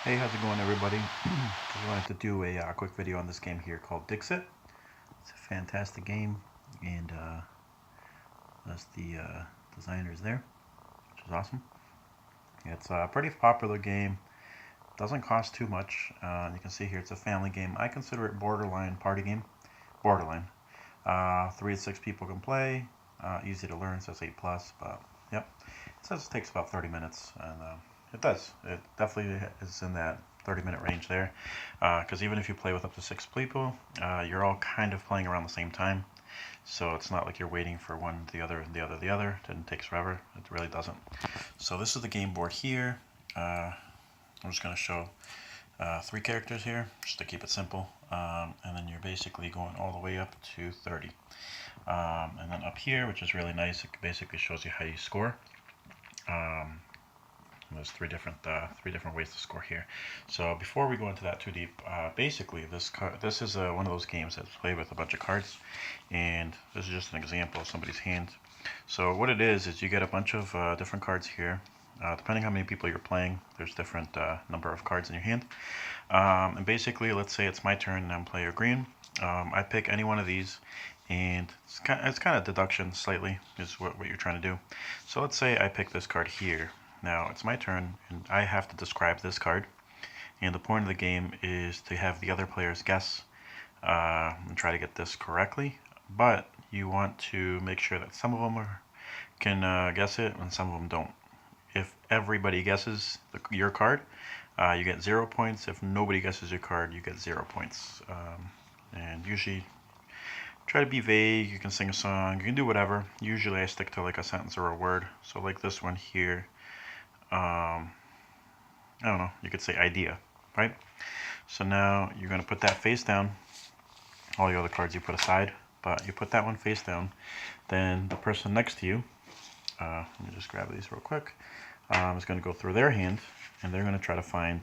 Hey, how's it going, everybody? Just wanted to do a quick video on this game here called Dixit. It's a fantastic game, and that's the designers there, which is awesome. It's a pretty popular game. Doesn't cost too much. You can see here it's a family game. I consider it borderline party game. Borderline. 3 to 6 people can play. Easy to learn, says 8 plus, but yep. It says it takes about 30 minutes, and it does. It definitely is in that 30-minute range there. Because even if you play with up to 6 people, you're all kind of playing around the same time. So it's not like you're waiting for one, the other, the other, the other. It takes forever. It really doesn't. So this is the game board here. I'm just going to show 3 characters here, just to keep it simple. And then you're basically going all the way up to 30. And then up here, which is really nice, it basically shows you how you score. There's three different ways to score here. So before we go into that too deep, basically this is one of those games that's played with a bunch of cards, and this is just an example of somebody's hand. So what it is you get a bunch of different cards here. Depending how many people you're playing, there's different number of cards in your hand. And basically, let's say it's my turn and I'm player green. I pick any one of these, and it's kind of deduction slightly is what you're trying to do. So let's say I pick this card here. Now it's my turn, and I have to describe this card. And the point of the game is to have the other players guess and try to get this correctly. But you want to make sure that some of them can guess it and some of them don't. If everybody guesses your card, you get 0 points. If nobody guesses your card, you get 0 points. And usually try to be vague. You can sing a song, you can do whatever. Usually I stick to like a sentence or a word. So like this one here, I don't know, you could say idea, right? So now you're going to put that face down. All your other cards you put aside, but you put that one face down. Then the person next to you, let me just grab these real quick, is going to go through their hand, and they're going to try to find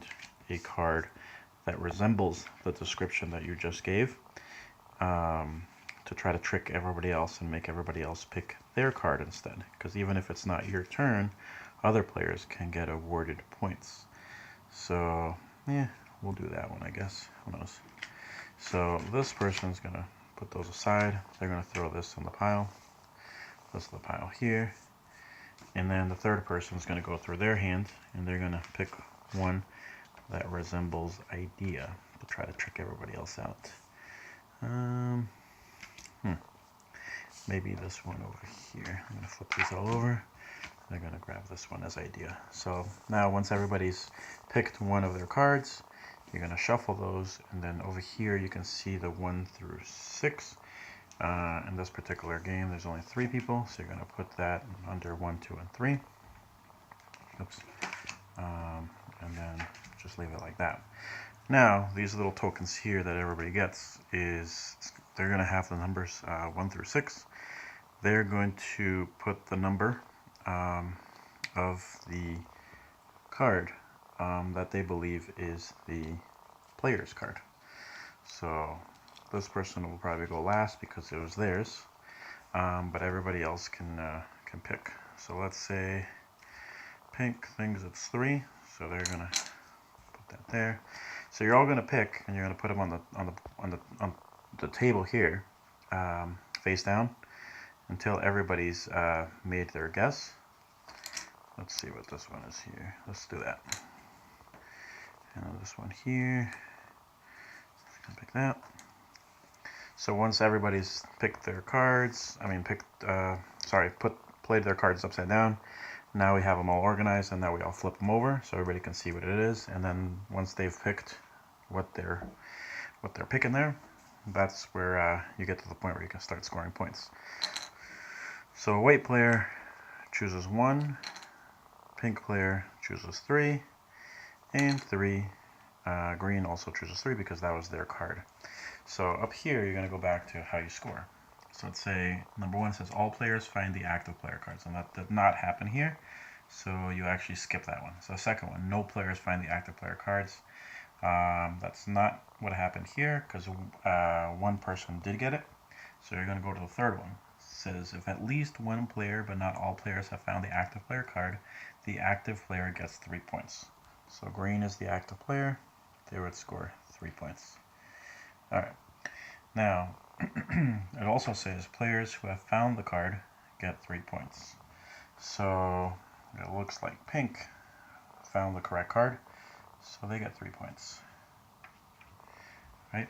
a card that resembles the description that you just gave, to try to trick everybody else and make everybody else pick their card instead. Because even if it's not your turn, other players can get awarded points. So yeah, we'll do that one, I guess. Who knows? So this person's gonna put those aside. They're gonna throw this in the pile. This is the pile here. And then the third person's gonna go through their hand, and they're gonna pick one that resembles idea to try to trick everybody else out. Maybe this one over here. I'm gonna flip these all over. They're gonna grab this one as idea. So now once everybody's picked one of their cards, you're gonna shuffle those, and then over here you can see the 1 through 6. In this particular game, there's only 3 people, so you're gonna put that under 1, 2, and 3. Oops. And then just leave it like that. Now, these little tokens here that everybody gets is they're gonna have the numbers 1 through 6. They're going to put the number of the card that they believe is the player's card. So this person will probably go last because it was theirs, but everybody else can pick. So let's say pink thinks it's 3, so they're gonna put that there. So you're all gonna pick, and you're gonna put them on the table here, face down, until everybody's made their guess. Let's see what this one is here. Let's do that. And this one here. Pick that. So once everybody's picked their cards, played their cards upside down. Now we have them all organized, and now we all flip them over so everybody can see what it is. And then once they've picked what they're picking there, that's where you get to the point where you can start scoring points. So a white player chooses 1, pink player chooses 3, and 3. Green also chooses 3 because that was their card. So up here, you're going to go back to how you score. So let's say number 1 says all players find the active player cards, and that did not happen here. So you actually skip that one. So the second one, no players find the active player cards. That's not what happened here because one person did get it. So you're going to go to the third one. It says if at least one player but not all players have found the active player card, the active player gets 3 points. So green is the active player. They would score 3 points. Alright. Now, it also says players who have found the card get 3 points. So it looks like pink found the correct card, so they get 3 points. Right?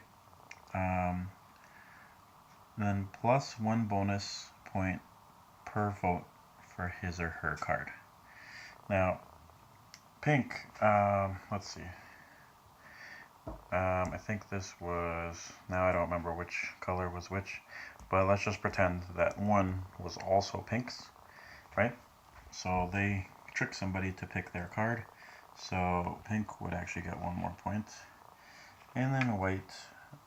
Then plus 1 bonus point per vote for his or her card. Now, pink, let's see. I think this was, now I don't remember which color was which, but let's just pretend that one was also pink's, right? So they trick somebody to pick their card, so pink would actually get 1 more point. And then white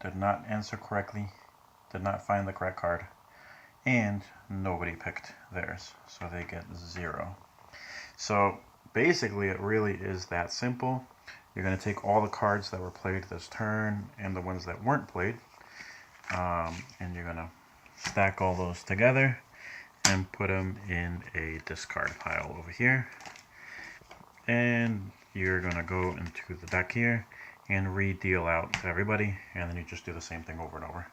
did not answer correctly, did not find the correct card, and nobody picked theirs, so they get 0. So basically it really is that simple. You're going to take all the cards that were played this turn and the ones that weren't played, and you're going to stack all those together and put them in a discard pile over here. And you're going to go into the deck here and re-deal out to everybody, and then you just do the same thing over and over.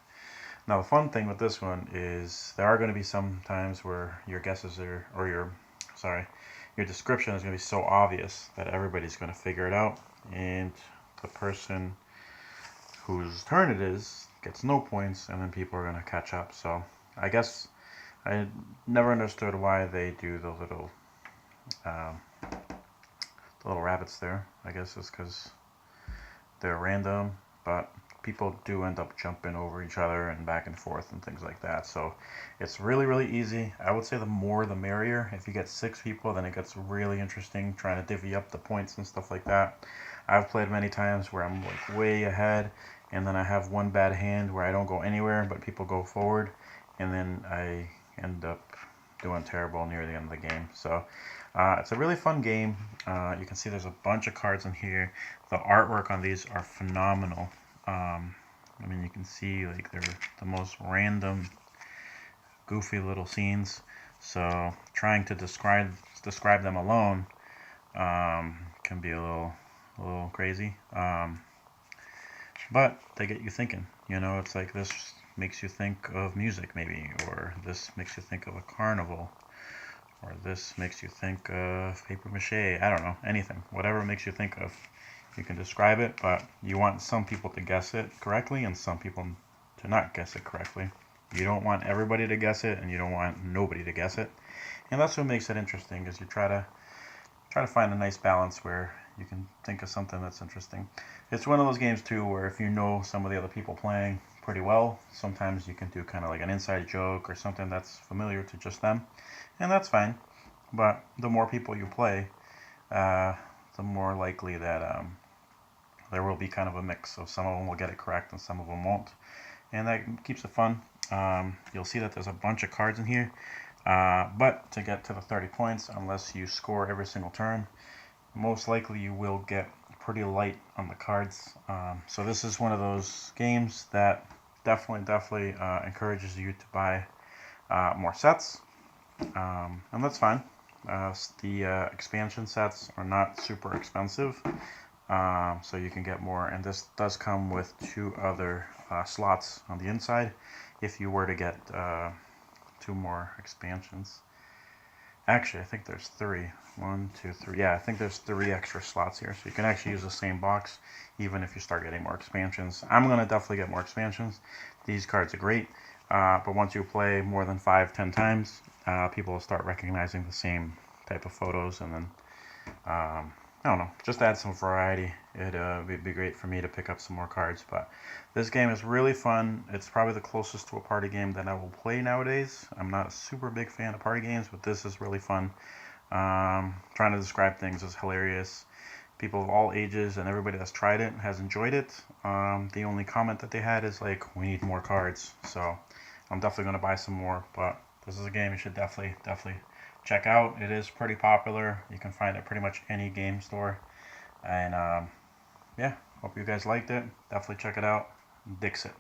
Now the fun thing with this one is there are going to be some times where your guesses are, or your description is going to be so obvious that everybody's going to figure it out, and the person whose turn it is gets no points, and then people are going to catch up. So I guess I never understood why they do the little rabbits there. I guess it's because they're random, but people do end up jumping over each other and back and forth and things like that. So it's really easy. I would say the more the merrier. If you get 6 people, then it gets really interesting trying to divvy up the points and stuff like that. I've played many times where I'm like way ahead, and then I have one bad hand where I don't go anywhere, but people go forward, and then I end up doing terrible near the end of the game. So it's a really fun game. You can see there's a bunch of cards in here. The artwork on these are phenomenal. I mean, you can see like they're the most random, goofy little scenes. So trying to describe them alone can be a little crazy. But they get you thinking. You know, it's like this makes you think of music maybe, or this makes you think of a carnival, or this makes you think of paper mache. I don't know, anything, whatever makes you think of. You can describe it, but you want some people to guess it correctly and some people to not guess it correctly. You don't want everybody to guess it, and you don't want nobody to guess it. And that's what makes it interesting, is you try to find a nice balance where you can think of something that's interesting. It's one of those games too where if you know some of the other people playing pretty well, sometimes you can do kind of like an inside joke or something that's familiar to just them, and that's fine. But the more people you play, the more likely that there will be kind of a mix of some of them will get it correct and some of them won't, and that keeps it fun. You'll see that there's a bunch of cards in here, but to get to the 30 points, unless you score every single turn, most likely you will get pretty light on the cards. So this is one of those games that definitely encourages you to buy more sets, and that's fine. The expansion sets are not super expensive, so you can get more, and this does come with 2 other slots on the inside if you were to get 2 more expansions. Actually, I think there's 3. 1, 2, 3. Yeah, I think there's 3 extra slots here, so you can actually use the same box even if you start getting more expansions. I'm going to definitely get more expansions. These cards are great, but once you play more than 5-10 times, people will start recognizing the same type of photos, and then I don't know, just add some variety. It'd be great for me to pick up some more cards. But this game is really fun. It's probably the closest to a party game that I will play nowadays. I'm not a super big fan of party games, but this is really fun. Trying to describe things is hilarious. People of all ages and everybody that's tried it has enjoyed it. The only comment that they had is like, we need more cards. So I'm definitely going to buy some more. But this is a game you should definitely check out. It is pretty popular. You can find it pretty much any game store. And yeah, hope you guys liked it. Definitely check it out. Dixit.